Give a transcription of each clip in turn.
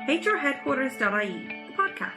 hrheadquarters.ie, the podcast.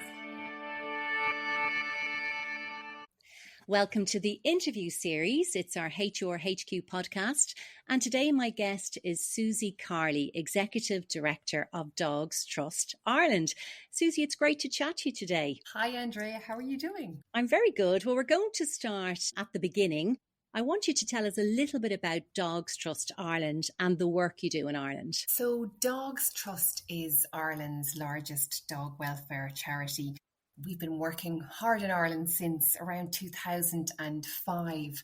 Welcome to the interview series. It's our HR HQ podcast. And today my guest is Suzie Carley, Executive Director of Dogs Trust Ireland. Suzie, it's great to chat to you today. Hi, Andrea. How are you doing? I'm very good. Well, we're going to start at the beginning. I want you to tell us a little bit about Dogs Trust Ireland and the work you do in Ireland. So Dogs Trust is Ireland's largest dog welfare charity. We've been working hard in Ireland since around 2005.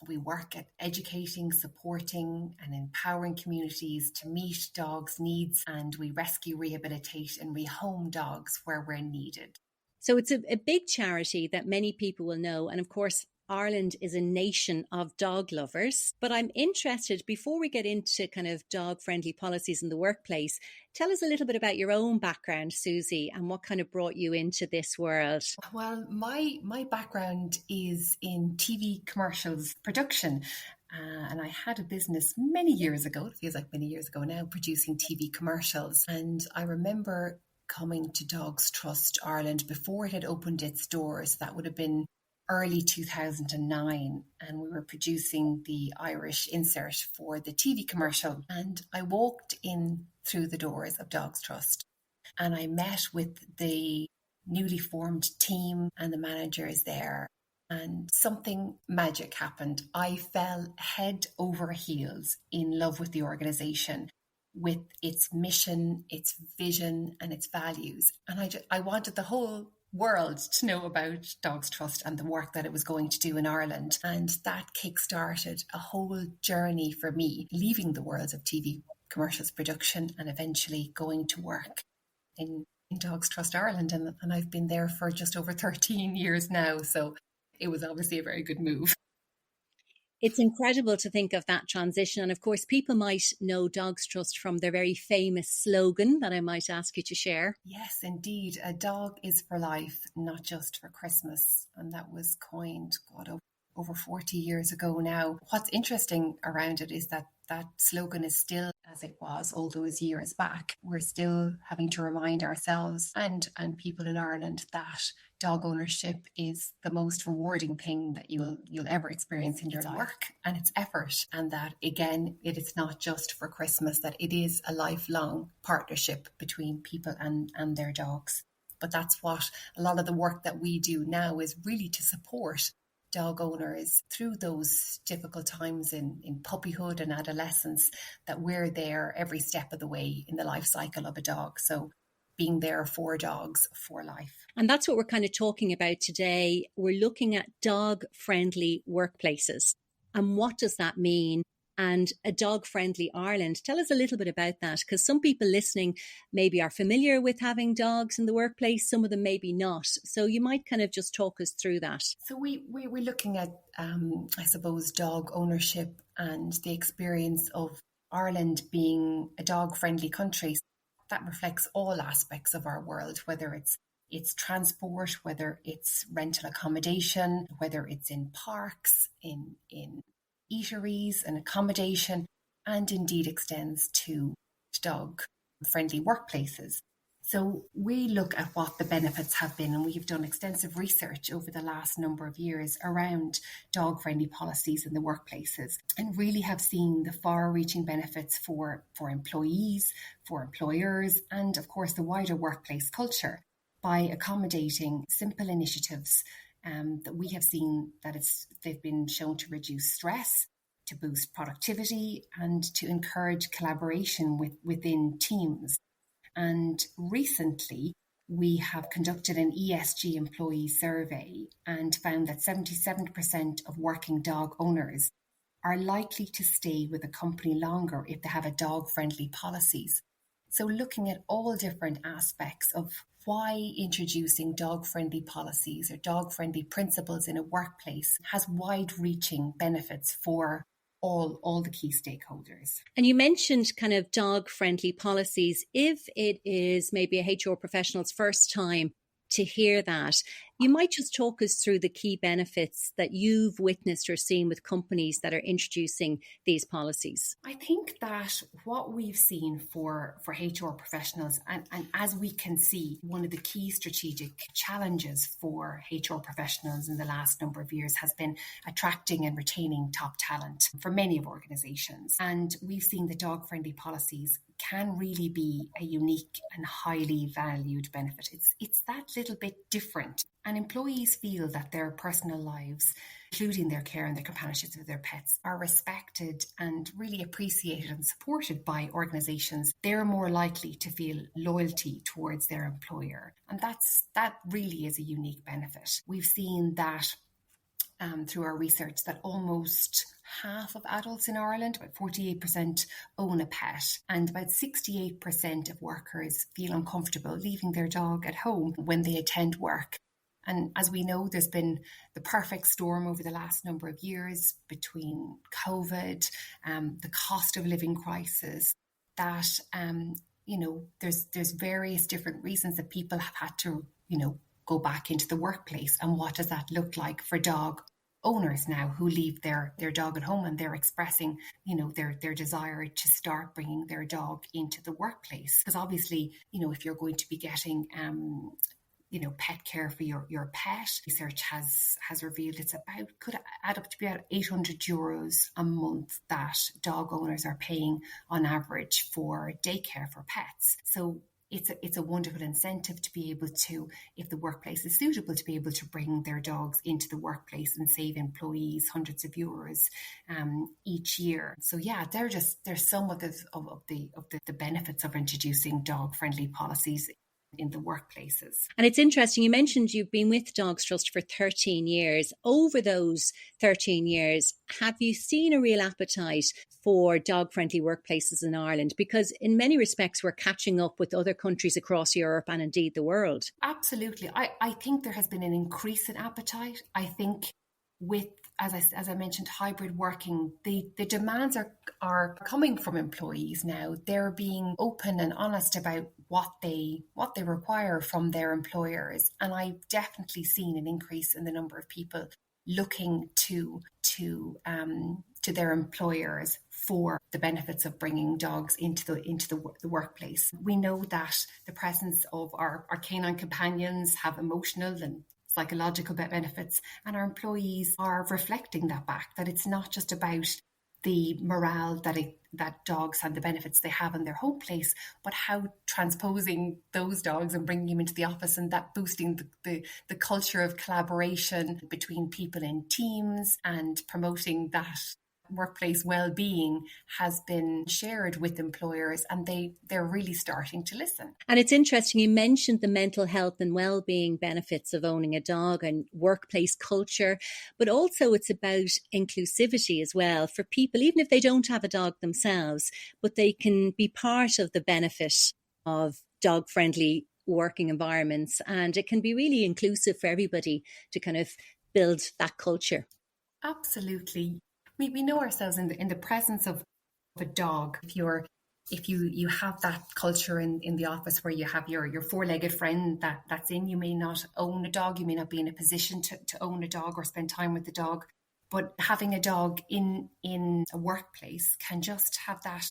We work at educating, supporting and empowering communities to meet dogs' needs, and we rescue, rehabilitate and rehome dogs where we're needed. So it's a big charity that many people will know. And of course, Ireland is a nation of dog lovers. But I'm interested, before we get into kind of dog-friendly policies in the workplace, tell us a little bit about your own background, Suzie, and what kind of brought you into this world. Well, my background is in TV commercials production. And I had a business many years ago, it feels like many years ago now, producing TV commercials. And I remember coming to Dogs Trust Ireland before it had opened its doors. That would have been early 2009, and we were producing the Irish insert for the TV commercial. And I walked in through the doors of Dogs Trust and I met with the newly formed team and the managers there, and something magic happened. I fell head over heels in love with the organisation, with its mission, its vision and its values. And I wanted the whole world to know about Dogs Trust and the work that it was going to do in Ireland. And that kick-started a whole journey for me, leaving the world of TV commercials production and eventually going to work in Dogs Trust Ireland. And I've been there for just over 13 years now. So it was obviously a very good move. It's incredible to think of that transition. And of course, people might know Dogs Trust from their very famous slogan that I might ask you to share. Yes, indeed. A dog is for life, not just for Christmas. And that was coined, over 40 years ago now. What's interesting around it is that that slogan is still as it was all those years back. We're still having to remind ourselves and people in Ireland that dog ownership is the most rewarding thing that you'll ever experience in your life. Work and it's effort, and that again, it is not just for Christmas, that it is a lifelong partnership between people and their dogs. But that's what a lot of the work that we do now is really to support dog owners through those difficult times in puppyhood and adolescence, that we're there every step of the way in the life cycle of a dog. So being there for dogs for life. And that's what we're kind of talking about today. We're looking at dog-friendly workplaces. And what does that mean? And a dog-friendly Ireland. Tell us a little bit about that, because some people listening maybe are familiar with having dogs in the workplace. Some of them maybe not. So you might kind of just talk us through that. So we're looking at, I suppose, dog ownership and the experience of Ireland being a dog-friendly country. That reflects all aspects of our world, whether it's transport, whether it's rental accommodation, whether it's in parks, in eateries and accommodation, and indeed extends to dog-friendly workplaces. So we look at what the benefits have been, and we've done extensive research over the last number of years around dog-friendly policies in the workplaces, and really have seen the far-reaching benefits for employees, for employers, and of course the wider workplace culture by accommodating simple initiatives that we have seen that they've been shown to reduce stress, to boost productivity, and to encourage collaboration within teams. And recently, we have conducted an ESG employee survey and found that 77% of working dog owners are likely to stay with a company longer if they have a dog-friendly policies. So looking at all different aspects of why introducing dog-friendly policies or dog-friendly principles in a workplace has wide-reaching benefits for all the key stakeholders. And you mentioned kind of dog-friendly policies. If it is maybe a HR professional's first time to hear that, You might just talk us through the key benefits that you've witnessed or seen with companies that are introducing these policies. I think that what we've seen for HR professionals, and as we can see, one of the key strategic challenges for HR professionals in the last number of years has been attracting and retaining top talent for many of organizations. And we've seen the dog-friendly policies can really be a unique and highly valued benefit. It's that little bit different. And employees feel that their personal lives, including their care and their companionship with their pets, are respected and really appreciated and supported by organizations. They're more likely to feel loyalty towards their employer. And that really is a unique benefit. We've seen that through our research that almost half of adults in Ireland, about 48%, own a pet, and about 68% of workers feel uncomfortable leaving their dog at home when they attend work. And as we know, there's been the perfect storm over the last number of years between COVID, the cost of living crisis, that, there's various different reasons that people have had to, go back into the workplace. And what does that look like for dog owners now who leave their dog at home, and they're expressing, their desire to start bringing their dog into the workplace? Because obviously, if you're going to be getting pet care for your pet, research has revealed could add up to be about €800 a month that dog owners are paying on average for daycare for pets. So it's a wonderful incentive to be able to, if the workplace is suitable, to be able to bring their dogs into the workplace and save employees hundreds of euros each year. So yeah, there's some of the benefits of introducing dog-friendly policies in the workplaces. And it's interesting, you mentioned you've been with Dogs Trust for 13 years. Over those 13 years, have you seen a real appetite for dog-friendly workplaces in Ireland? Because in many respects, we're catching up with other countries across Europe and indeed the world. Absolutely. I think there has been an increase in appetite. I think with, as I mentioned, hybrid working, the demands are coming from employees now. They're being open and honest about what they require from their employers. And I've definitely seen an increase in the number of people looking to their employers for the benefits of bringing dogs into the workplace. We know that the presence of our canine companions have emotional and psychological benefits, and our employees are reflecting that back, that it's not just about the morale that dogs and the benefits they have in their home place, but how transposing those dogs and bringing them into the office, and that boosting the culture of collaboration between people in teams and promoting that workplace well-being has been shared with employers, and they're really starting to listen. And it's interesting, you mentioned the mental health and well-being benefits of owning a dog and workplace culture, but also it's about inclusivity as well for people, even if they don't have a dog themselves, but they can be part of the benefit of dog-friendly working environments, and it can be really inclusive for everybody to kind of build that culture. Absolutely. We know ourselves in the presence of a dog. If you have that culture in the office where you have your four-legged friend that's in, you may not own a dog, you may not be in a position to own a dog or spend time with the dog, but having a dog in a workplace can just have that.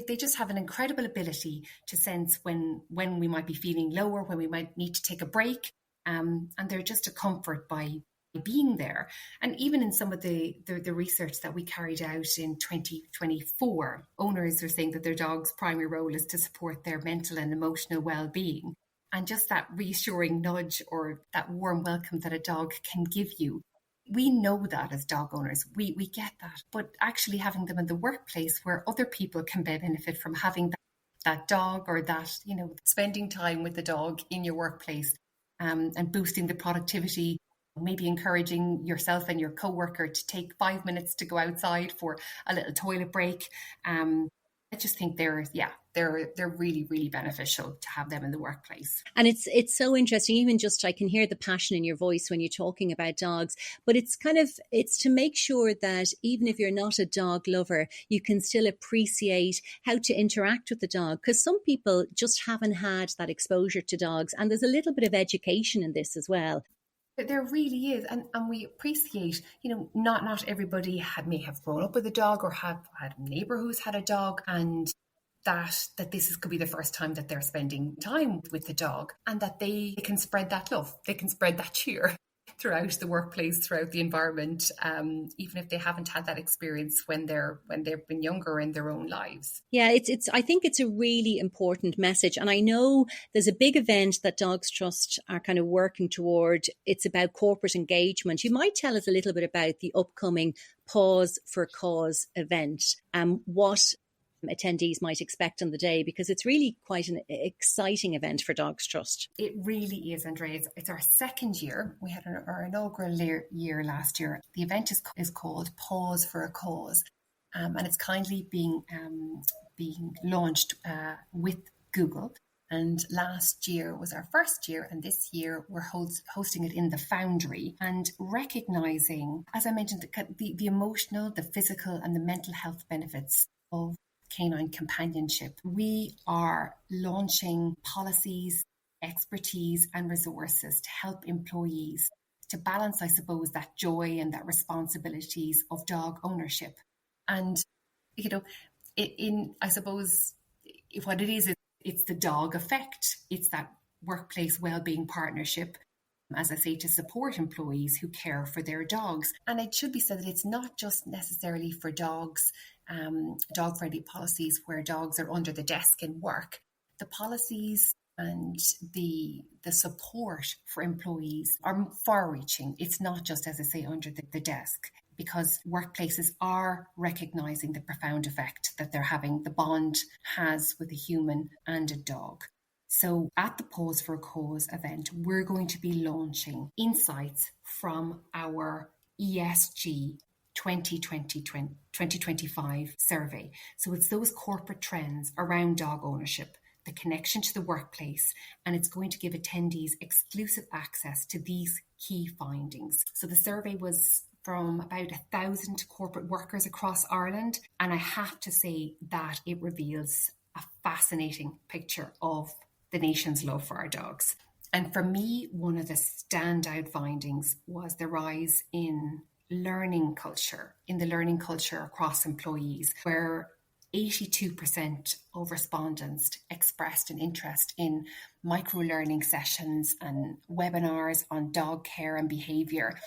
They just have an incredible ability to sense when we might be feeling lower, when we might need to take a break, and they're just a comfort by being there. And even in some of the research that we carried out in 2024, owners are saying that their dog's primary role is to support their mental and emotional well-being. And just that reassuring nudge or that warm welcome that a dog can give you. We know that as dog owners, we get that. But actually having them in the workplace where other people can benefit from having that dog, or that, spending time with the dog in your workplace, and boosting the productivity, maybe encouraging yourself and your coworker to take 5 minutes to go outside for a little toilet break. I just think they're really, really beneficial to have them in the workplace. And it's so interesting. Even just I can hear the passion in your voice when you're talking about dogs. But it's to make sure that even if you're not a dog lover, you can still appreciate how to interact with the dog. Because some people just haven't had that exposure to dogs. And there's a little bit of education in this as well. There really is, and we appreciate, not everybody may have grown up with a dog or have had a neighbour who's had a dog, and that this could be the first time that they're spending time with the dog, and that they can spread that love, they can spread that cheer throughout the workplace, throughout the environment, even if they haven't had that experience when they've been younger in their own lives. Yeah, it's. I think it's a really important message, and I know there's a big event that Dogs Trust are kind of working toward. It's about corporate engagement. You might tell us a little bit about the upcoming Pause for Cause event and what attendees might expect on the day, because it's really quite an exciting event for Dogs Trust. It really is, Andrea. It's our second year. We had our inaugural year last year. The event is called Pause for a Cause, and it's kindly being launched with Google. And last year was our first year, and this year we're hosting it in the Foundry, and recognising, as I mentioned, the emotional, the physical and the mental health benefits of canine companionship. We are launching policies, expertise and resources to help employees to balance, I suppose, that joy and that responsibilities of dog ownership. And, I suppose what it is, it's the dog effect. It's that workplace wellbeing partnership, as I say, to support employees who care for their dogs. And it should be said that it's not just necessarily for dogs, dog-friendly policies where dogs are under the desk in work. The policies and the support for employees are far-reaching. It's not just, as I say, under the desk, because workplaces are recognising the profound effect that they're having, the bond has with a human and a dog. So at the Pause for a Cause event, we're going to be launching insights from our ESG 2025 survey. So it's those corporate trends around dog ownership, the connection to the workplace, and it's going to give attendees exclusive access to these key findings. So the survey was from about 1,000 corporate workers across Ireland, and I have to say that it reveals a fascinating picture of the nation's love for our dogs. And for me, one of the standout findings was the rise in the learning culture across employees, where 82% of respondents expressed an interest in micro-learning sessions and webinars on dog care and behaviour,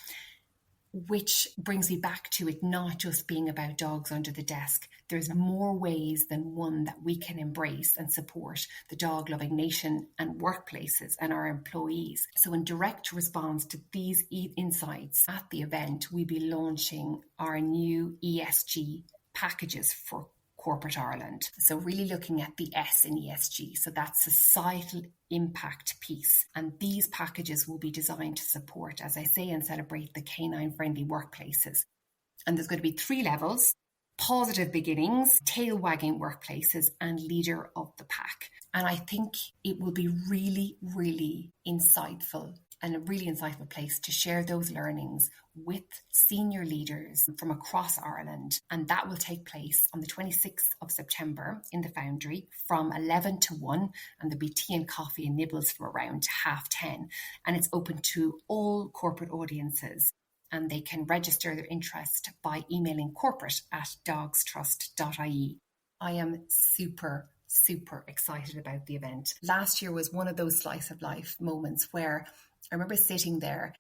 which brings me back to it not just being about dogs under the desk. There's more ways than one that we can embrace and support the dog-loving nation and workplaces and our employees. So in direct response to these insights at the event, we'll be launching our new ESG packages for corporate Ireland. So really looking at the S in ESG. So that's societal impact piece. And these packages will be designed to support, as I say, and celebrate the canine-friendly workplaces. And there's going to be 3 levels: positive beginnings, tail-wagging workplaces, and leader of the pack. And I think it will be really, really insightful, and a really insightful place to share those learnings with senior leaders from across Ireland. And that will take place on the 26th of September in the Foundry from 11 to 1. And there'll be tea and coffee and nibbles from around 10:30. And it's open to all corporate audiences. And they can register their interest by emailing corporate@dogstrust.ie. I am super excited about the event. Last year was one of those slice of life moments where I remember sitting there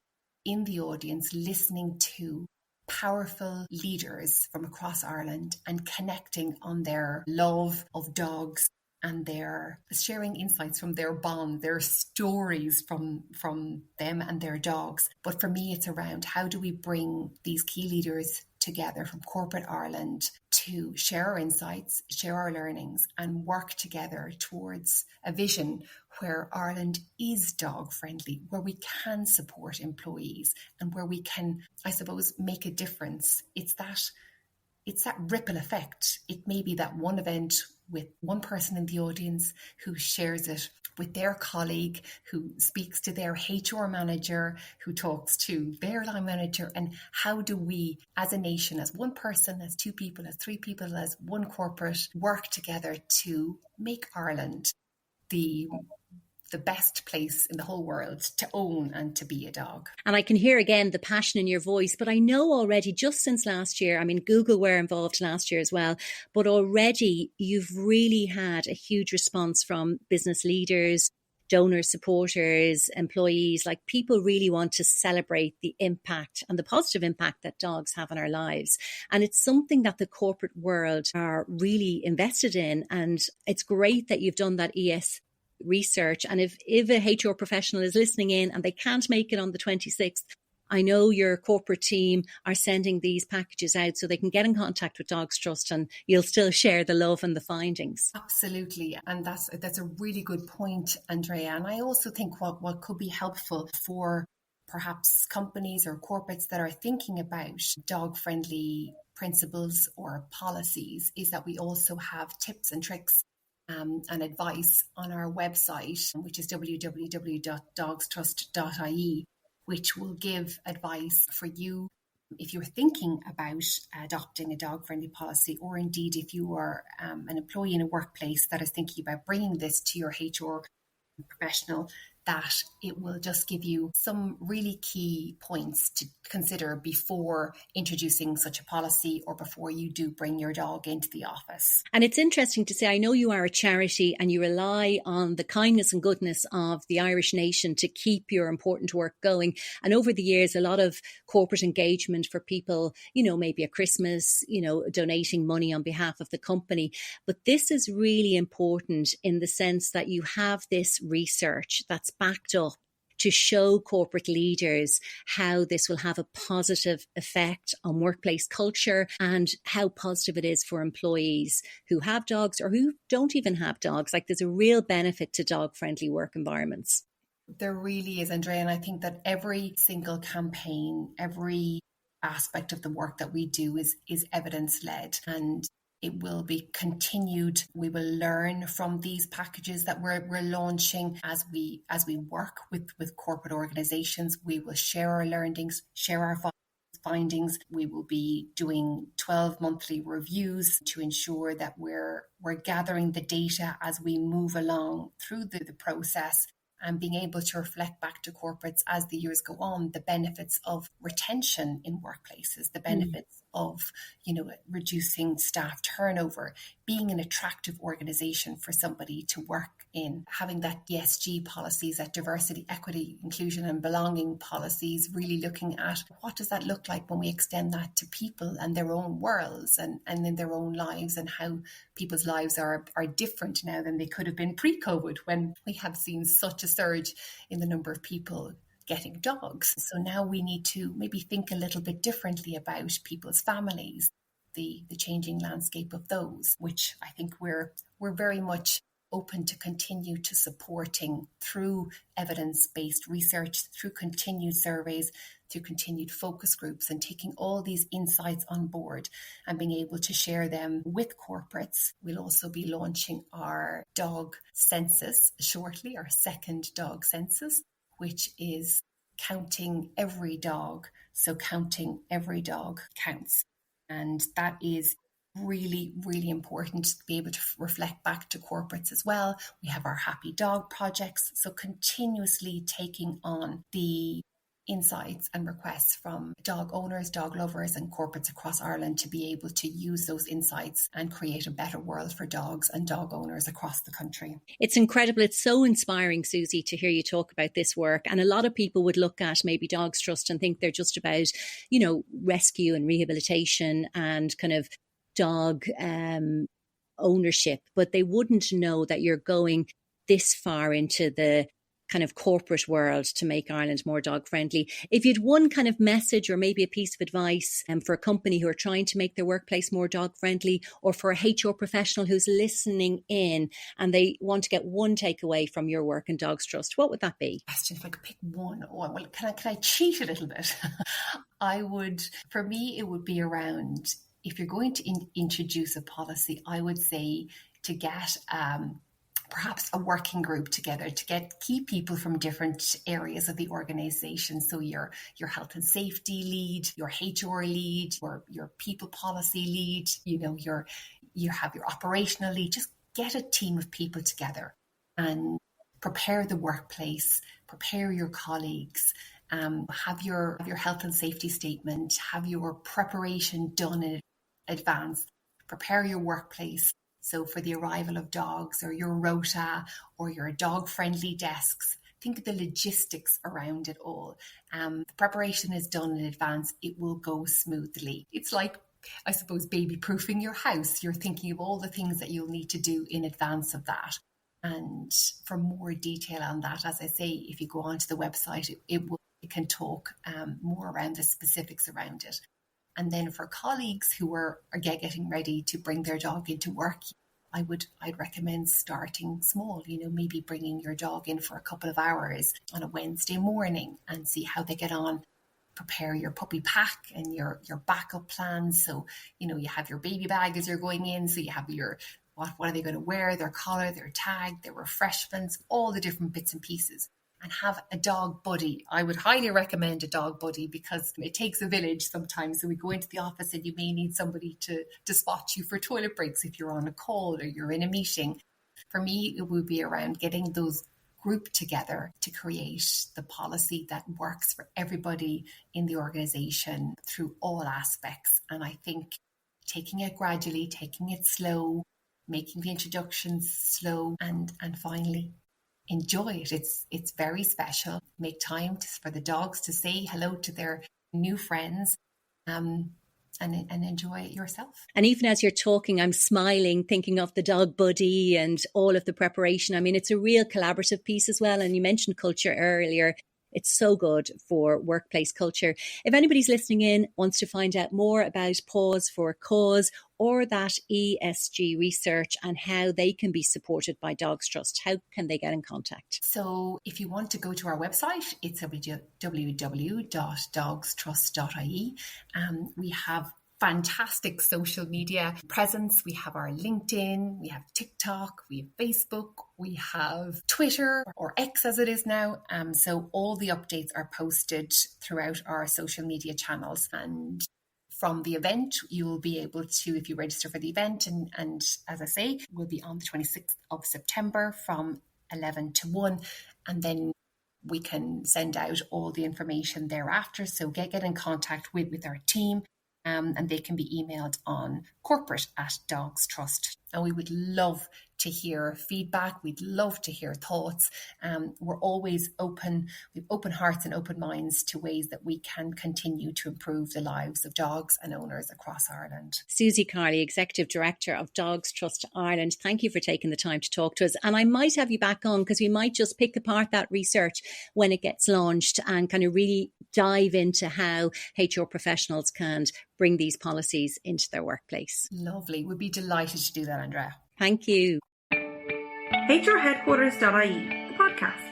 in the audience listening to powerful leaders from across Ireland and connecting on their love of dogs and their sharing insights from their bond, their stories from them and their dogs. But for me, it's around how do we bring these key leaders together from corporate Ireland to share our insights, share our learnings, and work together towards a vision where Ireland is dog friendly, where we can support employees and where we can, I suppose, make a difference. It's that ripple effect. It may be that one event with one person in the audience who shares it with their colleague, who speaks to their HR manager, who talks to their line manager. And how do we, as a nation, as one person, as 2 people, as 3 people, as one corporate, work together to make Ireland the the best place in the whole world to own and to be a dog. And I can hear again the passion in your voice, but I know already just since last year, I mean, Google were involved last year as well, but already you've really had a huge response from business leaders, donors, supporters, employees. Like, people really want to celebrate the impact and the positive impact that dogs have on our lives. And it's something that the corporate world are really invested in. And it's great that you've done that ES research. And if a HR professional is listening in and they can't make it on the 26th, I know your corporate team are sending these packages out so they can get in contact with Dogs Trust, and you'll still share the love and the findings. Absolutely. And that's a really good point, Andrea. And I also think what could be helpful for perhaps companies or corporates that are thinking about dog-friendly principles or policies is that we also have tips and tricks and advice on our website, which is www.dogstrust.ie, which will give advice for you if you're thinking about adopting a dog-friendly policy, or indeed if you are an employee in a workplace that is thinking about bringing this to your HR professional, that it will just give you some really key points to consider before introducing such a policy or before you do bring your dog into the office. And it's interesting to say, I know you are a charity and you rely on the kindness and goodness of the Irish nation to keep your important work going. And over the years, a lot of corporate engagement for people, maybe at Christmas, donating money on behalf of the company. But this is really important in the sense that you have this research that's backed up to show corporate leaders how this will have a positive effect on workplace culture and how positive it is for employees who have dogs or who don't even have dogs. Like, there's a real benefit to dog-friendly work environments. There really is, Andrea. And I think that every single campaign, every aspect of the work that we do is evidence-led, and it will be continued. We will learn from these packages that we're launching as we work with corporate organizations. We will share our learnings, share our findings. We will be doing 12 monthly reviews to ensure that we're gathering the data as we move along through the process, and being able to reflect back to corporates as the years go on the benefits of retention in workplaces, the benefits of reducing staff turnover, being an attractive organization for somebody to work in, having that ESG policies, that diversity, equity, inclusion and belonging policies, really looking at what does that look like when we extend that to people and their own worlds and in their own lives, and how people's lives are different now than they could have been pre-COVID, when we have seen such a surge in the number of people getting dogs. So now we need to maybe think a little bit differently about people's families, the changing landscape of those, which I think we're very much open to continue to supporting through evidence-based research, through continued surveys, through continued focus groups, and taking all these insights on board and being able to share them with corporates. We'll also be launching our dog census shortly, our second dog census, which is counting every dog. So counting every dog counts. And that is really, really important to be able to reflect back to corporates as well. We have our Happy Dog projects. So continuously taking on the insights and requests from dog owners, dog lovers and corporates across Ireland to be able to use those insights and create a better world for dogs and dog owners across the country. It's incredible. It's so inspiring, Suzie, to hear you talk about this work. And a lot of people would look at maybe Dogs Trust and think they're just about, rescue and rehabilitation and kind of dog ownership, but they wouldn't know that you're going this far into the kind of corporate world to make Ireland more dog friendly. If you'd one kind of message or maybe a piece of advice for a company who are trying to make their workplace more dog friendly, or for a HR professional who's listening in and they want to get one takeaway from your work in Dogs Trust, what would that be? If I could pick one, can I cheat a little bit? For me, it would be around, if you're going to introduce a policy, I would say to get perhaps a working group together, to get key people from different areas of the organization. So your health and safety lead, your HR lead, your people policy lead, you have your operational lead. Just get a team of people together and prepare the workplace, prepare your colleagues, have your health and safety statement, have your preparation done in advance, prepare your workplace. So for the arrival of dogs, or your rota, or your dog-friendly desks, think of the logistics around it all. The preparation is done in advance. It will go smoothly. It's like, I suppose, baby-proofing your house. You're thinking of all the things that you'll need to do in advance of that. And for more detail on that, as I say, if you go onto the website, it can talk more around the specifics around it. And then for colleagues who are getting ready to bring their dog into work, I'd recommend starting small, maybe bringing your dog in for a couple of hours on a Wednesday morning and see how they get on. Prepare your puppy pack and your backup plans. So, you have your baby bag as you're going in. So you have your, what are they going to wear, their collar, their tag, their refreshments, all the different bits and pieces. And have a dog buddy. I would highly recommend a dog buddy, because it takes a village sometimes. So we go into the office and you may need somebody to spot you for toilet breaks if you're on a call or you're in a meeting. For me, it would be around getting those grouped together to create the policy that works for everybody in the organization through all aspects. And I think taking it gradually, taking it slow, making the introductions slow, and finally, enjoy it. It's very special. Make time for the dogs to say hello to their new friends, and enjoy it yourself. And even as you're talking, I'm smiling, thinking of the dog buddy and all of the preparation. I mean, it's a real collaborative piece as well. And you mentioned culture earlier. It's so good for workplace culture. If anybody's listening in, wants to find out more about Pause for a Cause or that ESG research and how they can be supported by Dogs Trust, how can they get in contact? So if you want to go to our website, it's www.dogstrust.ie. We have fantastic social media presence. We have our LinkedIn, we have TikTok, we have Facebook, we have Twitter, or X as it is now. So all the updates are posted throughout our social media channels. And from the event, you will be able to, if you register for the event, and as I say, we'll be on the 26th of September from 11 to 1. And then we can send out all the information thereafter. So get in contact with our team. And they can be emailed on corporate@dogstrust. And we would love to hear feedback. We'd love to hear thoughts. We're always open. We have open hearts and open minds to ways that we can continue to improve the lives of dogs and owners across Ireland. Suzie Carley, Executive Director of Dogs Trust Ireland, thank you for taking the time to talk to us. And I might have you back on, because we might just pick apart that research when it gets launched and kind of really dive into how HR professionals can bring these policies into their workplace. Lovely. We'd be delighted to do that, Andrea. Thank you. HRheadquarters.ie, the podcast.